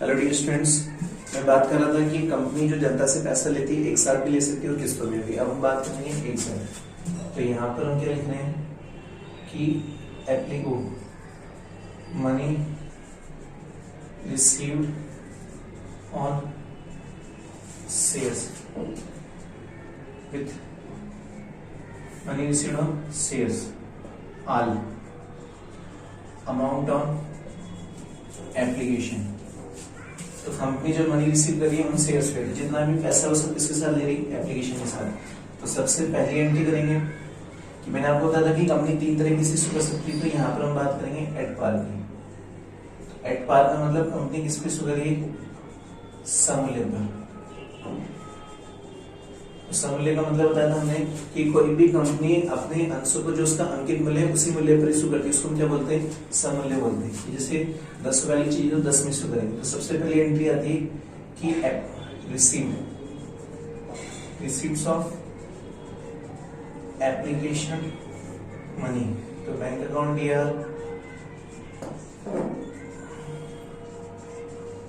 Hello dear students, मैं बात कर रहा था कि कंपनी जो जनता से पैसा लेती है एक साथ भी ले सकती है और किस्तों में भी। अब हम बात करेंगे एक साथ। तो यहाँ पर हम क्या लिख रहे हैं कि application money received on shares with money received on shares all amount on application. तो कंपनी जो मनी रिसीव कर रही है उन शेयर्स पे जितना भी पैसा वो सब किसके साथ ले रही है, एप्लीकेशन के साथ। तो सबसे पहली एंट्री करेंगे कि मैंने आपको बताया था कि कंपनी तीन तरीके से इशू कर सकती है। तो यहाँ पर हम बात करेंगे एट पार की। एट पार का मतलब कंपनी किस पे इशू करेगी, समूल्य पर। समूल्य का मतलब बताया था हमने कि कोई भी कंपनी अपने अंशों को जो उसका अंकित मूल्य है उसी मूल्य पर इशू करती है, उसको हम क्या बोलते हैं, समूल्य बोलते हैं। जैसे 10 वाली चीज तो 10 में इशू करेंगे। तो सबसे पहली एंट्री आती है कि रिसीव्स ऑफ एप्लीकेशन मनी। तो बैंक अकाउंट दिया,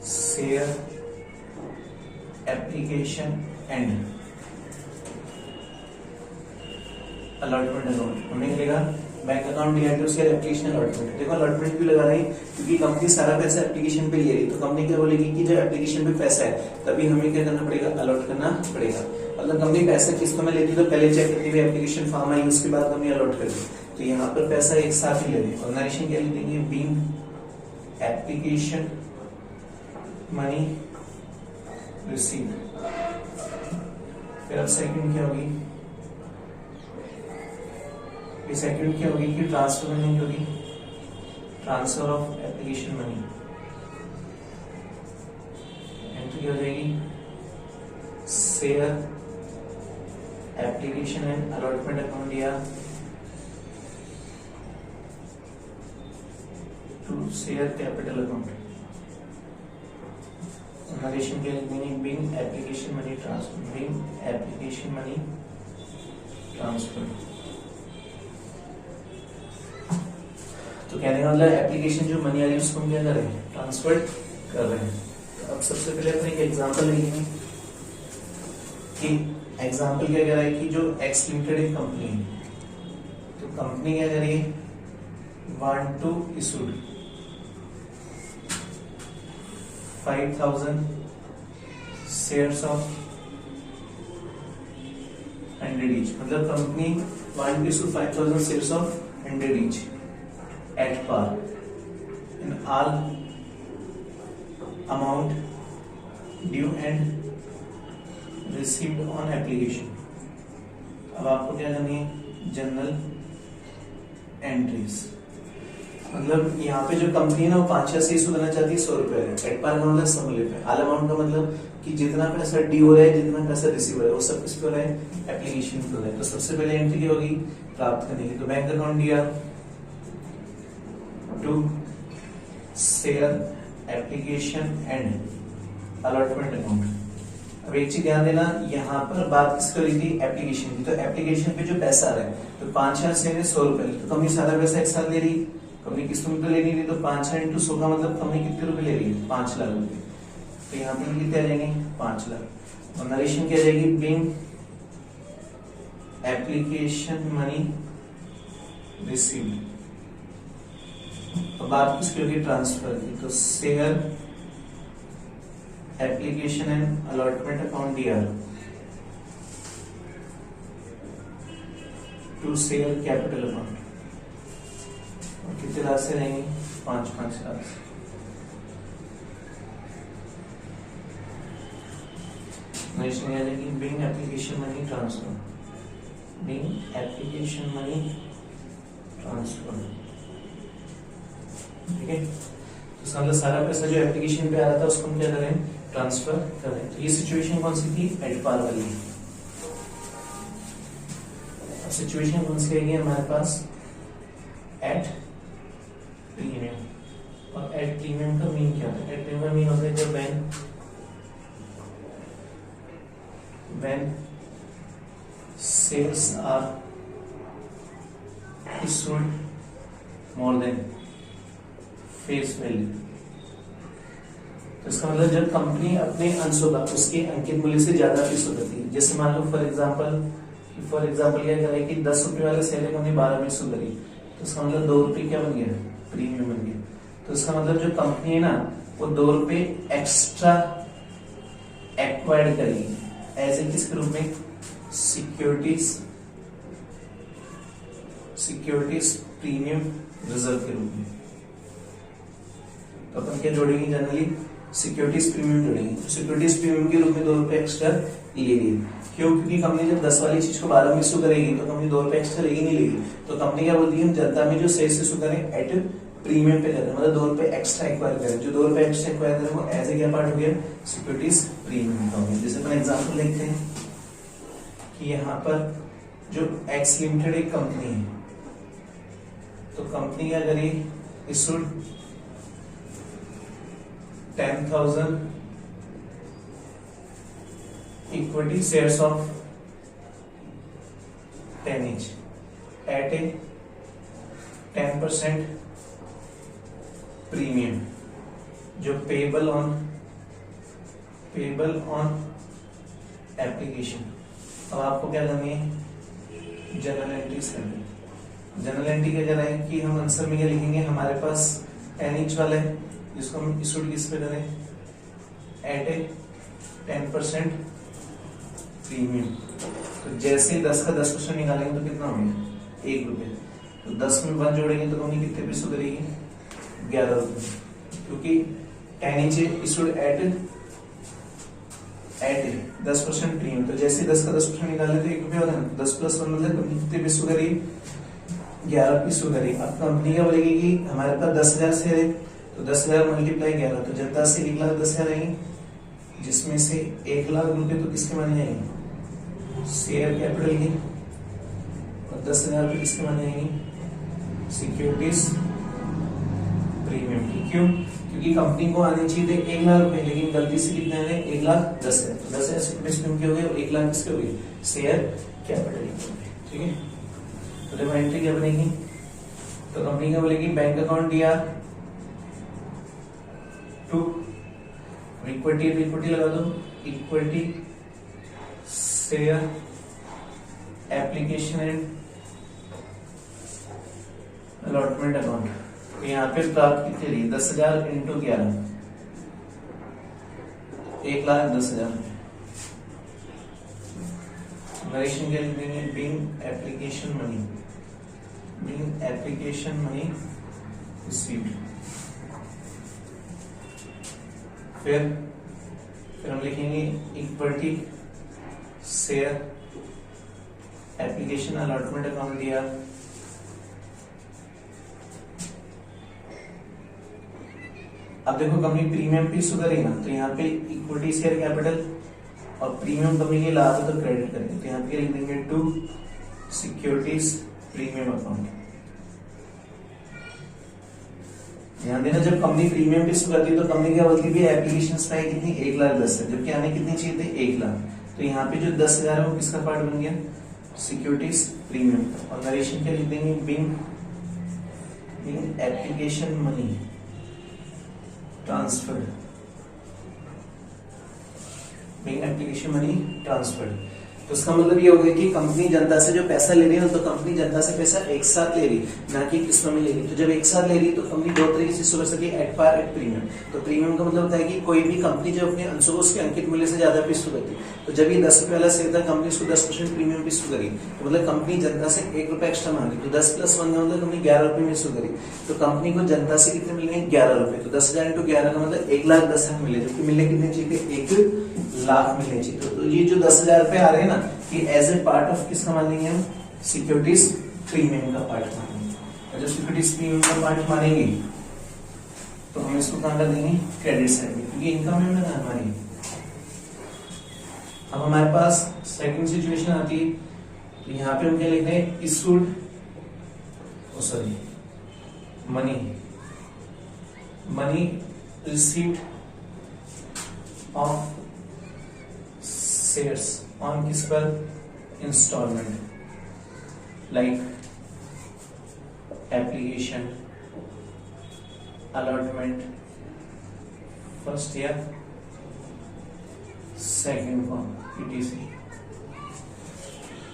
share application and allotment account. हमने लिखा बैंक अकाउंट दिया टू शेयर एप्लीकेशन अलॉटमेंट। देखो अलॉटमेंट भी लगा रहे हैं क्योंकि कंपनी सारा पैसा एप्लीकेशन पे ले रही है। तो कंपनी क्या बोलेगी कि जब एप्लीकेशन पे पैसा है तभी हमें क्या करना पड़ेगा, अलॉट करना पड़ेगा। मतलब कंपनी पैसा किस्तों में लेती तो पहले चेक करती है एप्लीकेशन फॉर्म आई, उसके बाद कंपनी अलॉट करती। तो यहाँ पर पैसा एक साथ ही ले रहे। और नरेशन क्या लिख देंगे, बीइंग एप्लीकेशन मनी रिसीव। फिर अब सेकंड क्या होगी, सेकंड क्या होगी कि ट्रांसफर मनी होगी, transfer of application money. Entry हो जाएगी share application and allotment account दिया to share capital account. Narration के लिए being application money transfer, being application money transfer. तो कहने का मतलब एप्लीकेशन जो मनी आ रही है उसको हम क्या कर रहे हैं, ट्रांसफर कर रहे हैं। तो अब सबसे पहले अपन एक एग्जांपल लेंगे कि एग्जांपल क्या कह रहा है कि जो एक्स लिमिटेड एक कंपनी है। तो कंपनी क्या कर रही है, want to issue 5000 shares of 100 each. मतलब company want to issue 5000 shares of 100 each at par in all amount due and received on application। अब आपको क्या करनी है, जनरल एंट्रीज। मतलब यहाँ पे जो कंपनी है ना वो 5 से इशू करना चाहती है 100 रुपए। एट पार का मतलब समूल्य पे, ऑल अमाउंट का मतलब कि जितना पैसा ड्यू हो रहा है, जितना पैसा रिसीव हो रहा है, वो सब किस पे हो रहा है, एप्लीकेशन पे हो रहा है। तो सबसे पहले एंट्री क्या होगी, प्राप्त करने की। तो बैंक अकाउंट दिया to share application and allotment account. अब एक चीज ध्यान देना, यहाँ पर बात किस कर रही थी, एप्लीकेशन की। तो एप्लीकेशन पे जो पैसा आ रहा है तो 5,000 से 100 रुपए। तो कंपनी सारा पैसा एक साथ ले रही, कंपनी किस्तों में तो ले नहीं रही। तो 5,000 × 100 का मतलब कंपनी कितने रुपए ले रही है, 5 लाख रुपए। तो यहाँ पे कितने आ जाएंगे, 5 लाख। और नरेशन क्या जाएगी, बीइंग एप्लीकेशन मनी रिसीव्ड। अब बात किसकी होगी, ट्रांसफर की। तो share application and allotment account दिया टू शेयर कैपिटल अकाउंट। और कितने लाख से रहेंगे, 5 लाख से। नेक्स्ट आ जाएगी being application money transfer, being application money transfer. ठीक है, तो इसका मतलब सारा पैसा जो एप्लीकेशन पे आ रहा था उसको हम क्या करें, ट्रांसफर करें। तो ये सिचुएशन कौन सी थी, एट पार वाली। अब सिचुएशन कौन सी आएगी हमारे पास, एट प्रीमियम। और एट प्रीमियम का मीन क्या होता है, एट प्रीमियम का मीन होता है जब when sales are issued more than face value. तो इसका मतलब जब कंपनी अपने अंशों का उसके अंकित मूल्य से ज्यादा फीस करती है, जैसे मान लो फॉर एग्जाम्पल क्या करें कि 10 रुपए वाले शेयर को हमने 12 में इशू करी, तो इसका मतलब 2 रुपए क्या बन गया, प्रीमियम बन गया। तो इसका मतलब जो कंपनी है ना वो 2 रुपए एक्स्ट्रा एक्वायर्ड करेगी एज ए किसके रूप में, सिक्योरिटीज प्रीमियम रिजर्व के रूप में। तो अपन क्या जोड़ेंगे, जनरली सिक्योरिटीज प्रीमियम जोड़ेंगे। तो सिक्योरिटीज प्रीमियम के रूप में 2 रुपए एक्स्ट्रा ले रही है। क्यों? क्योंकि कंपनी जब 10 वाली चीज को 12 में इशू करेगी तो कंपनी 2 रुपए एक्स्ट्रा लेगी नहीं लेगी। तो कंपनी क्या बोलती है, हम जनता में जो शेयर इशू करें एट प्रीमियम पे करें, मतलब 2 रुपए एक्स्ट्रा एक्वायर करें। जो 2 रुपए एक्स्ट्रा एक्वायर करें वो एज ए क्या पार्ट हो गया, सिक्योरिटीज प्रीमियम का हो गया। जैसे अपन एग्जाम्पल देखते हैं कि यहाँ पर जो एक्स लिमिटेड एक कंपनी है, तो कंपनी क्या करी, issued 10,000 equity shares of 10 each at a 10% premium, जो पेबल ऑन एप्लीकेशन। अब आपको क्या करनी है, जनरल एंट्रीज करनी है। जनरल एंट्री क्या करें कि हम आंसर में क्या लिखेंगे, हमारे पास 10 each वाला है जिसको हम इशूड किस पे करें, एट ए 10% प्रीमियम। तो जैसे 10 का 10% निकालेंगे तो कितना हो गया, 1 रुपए। तो 10 में 1 जोड़ेंगे तो कंपनी कितने पे इशू करेगी, 11 रुपए, क्योंकि 10 each इशूड एट 10% प्रीमियम। तो जैसे 10 का 10% निकाले तो 1 रुपए होगा ना, 10 + 1 मतलब कंपनी कितने पे इशू करेगी, 11 पे इशू करेगी। अब कंपनी क्या बोलेगी कि हमारे पास 10,000 शेयर है, तो 10,000 मल्टीप्लाई 11, तो जनता से 1,10,000 आएंगे, जिसमें से 1 लाख रुपए तो किसके माने जाएंगे, शेयर कैपिटल की, और 10,000 रुपए किसके माने जाएंगे, सिक्योरिटीज प्रीमियम की। क्यों? क्योंकि कंपनी को आने चाहिए थे 1 लाख रुपए, लेकिन गलती से कितने आ गए, 1,10,000। तो 10,000 सिक्योरिटीज प्रीमियम के हो गए और 1 लाख किसके हो गए, शेयर कैपिटल की। ठीक है, तो देखो एंट्री क्या बनेगी, तो कंपनी क्या बोलेगी, बैंक अकाउंट दिया टू इक्विटी लगा दो, equity share application and allotment account. तो यहाँ पे प्राप्त कितनी रही, 10,000 इंटू 11, 1,10,000। नरेशन के लिए बीइंग एप्लीकेशन मनी रिसीव्ड। फिर हम लिखेंगे equity share application allotment account दिया, अब देखो कंपनी प्रीमियम पे इशू करेगी ना, तो यहाँ पे इक्विटी शेयर कैपिटल और प्रीमियम कंपनी के लाभ है तो क्रेडिट करेंगे, तो यहाँ पे लिख देंगे टू सिक्योरिटीज प्रीमियम अकाउंट। ध्यान देना, जब कंपनी प्रीमियम पे इशू करती है तो कंपनी क्या बोलती है, एप्लीकेशन प्राइस कितनी, 1,10,000 है, जबकि आने कितनी चाहिए थे, 1 लाख। तो यहाँ पे जो 10,000 है वो किसका पार्ट बन गया, सिक्योरिटीज प्रीमियम। और नरेशन क्या लिख देंगे, being application money transferred, being application money transferred. तो इसका मतलब ये हो गया कि कंपनी जनता से जो पैसा ले रही है, तो कंपनी जनता से पैसा एक साथ ले रही, ना कि किस्तों में ले रही। तो जब एक साथ ले रही तो कंपनी 2 तरीके से इशू कर सके, एट पार, एट प्रीमियम। तो प्रीमियम का मतलब होता है कि कोई भी कंपनी जो अपने अंशों को उसके अंकित मूल्य से ज्यादा पे इशू करती है, तो जब ये 10 रुपए वाला शेयर था, कंपनी उसको 10% प्रीमियम पे इशू करी, तो मतलब कंपनी जनता से 1 रुपए एक्स्ट्रा मांगी, तो 10 + 1 का मतलब कंपनी 11 रुपए में इशू करी। तो कंपनी को जनता से कितने मिले, 11 रुपए। तो 10,000 इंटू 11 का मतलब 1,10,000 मिले, जबकि मिले कितने चाहिए, 1 लाख मिलने चाहिए। तो ये जो 10,000 रुपए आ रहे हैं ना, ये एज ए पार्ट ऑफ किसका मानेंगे हम, सिक्योरिटीज प्रीमियम का पार्ट मानेंगे। और जब सिक्योरिटीज प्रीमियम का पार्ट मानेंगे तो हम इसको कहां कर देंगे, क्रेडिट साइड में, क्योंकि इनकम में ना हमारी। अब हमारे पास सेकंड सिचुएशन आती है, तो यहाँ पे हम क्या लिखते हैं, issued money received of shares on किस पर, instalment, like application, allotment, first या सेकंड फॉर्म पीटीसी।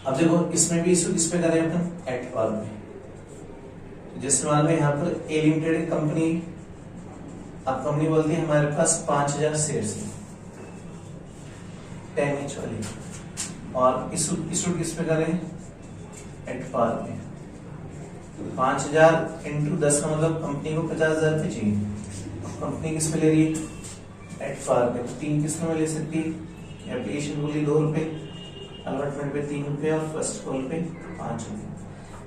अब देखो इसमें भी इशू किस पे करें अपन, एट पार में। जैसे मान लो यहाँ पर ए लिमिटेड कंपनी, अब कंपनी बोलती है हमारे पास 5000 शेयर्स है 10 each वाली, और इशू किस पे करें, एट पार में। 5000 इंटू 10 का मतलब कंपनी को 50,000 पे चाहिए, कंपनी किस पे ले रही है, एट पार पे। तो 3 किस में ले सकती है, एप्लीकेशन बोली 2 रुपए, अलॉटमेंट पे 3 रुपए और फर्स्ट कॉल पे 5 रुपए।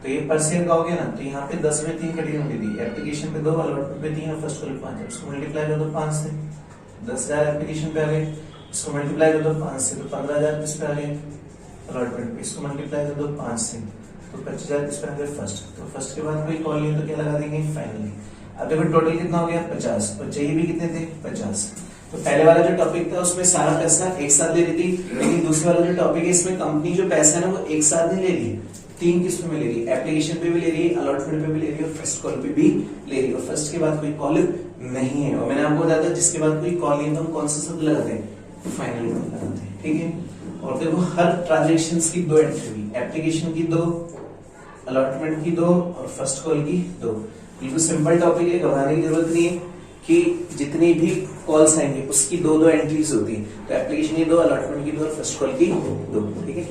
तो ये पर शेयर का हो गया ना, तो यहाँ पे 10 में 3 कटी होंगी थी, एप्लीकेशन पे 2, अलॉटमेंट पे 3 और फर्स्ट कॉल पे 5। इसको मल्टीप्लाई कर दो 5 से, 10,000 एप्लीकेशन पे आ गए, इसको मल्टीप्लाई कर दो 5 से तो 15,000 किस पे आ गए, अलॉटमेंट पे। इसको मल्टीप्लाई कर दो 5 से तो 25,000 किस पे आ गए, फर्स्ट। तो फर्स्ट के बाद कोई कॉल नहीं तो क्या लगा देंगे, फाइनली। अब देखो टोटल कितना हो गया, 50, और चाहिए भी कितने थे, 50। तो पहले वाला जो टॉपिक था उसमें सारा पैसा एक साथ ले रही थी, लेकिन दूसरे वाला जो टॉपिक है इसमें कंपनी जो पैसा है ना वो एक साथ नहीं ले रही, 3 किस्मों में ले रही है, एप्लीकेशन पे भी ले रही है, अलॉटमेंट पे भी ले रही है और फर्स्ट कॉल पे भी ले रही है। और फर्स्ट के बाद कोई कॉल नहीं है, और मैंने आपको बताया था जिसके बाद कोई कॉल नहीं है तो हम कौन सा शब्द लगाते हैं, फाइनल लगाते हैं, ठीक है। और देखो हर ट्रांजेक्शन की 2 एंट्री हुई, एप्लीकेशन की 2, अलॉटमेंट की 2 और फर्स्ट कॉल की 2। बिल्कुल सिंपल टॉपिक है, घबराने की जरूरत नहीं है कि जितनी भी कॉल्स आएंगे उसकी 2-2 एंट्रीज होती है। तो एप्लीकेशन की 2, अलॉटमेंट की 2 और फर्स्ट कॉल की 2, ठीक है।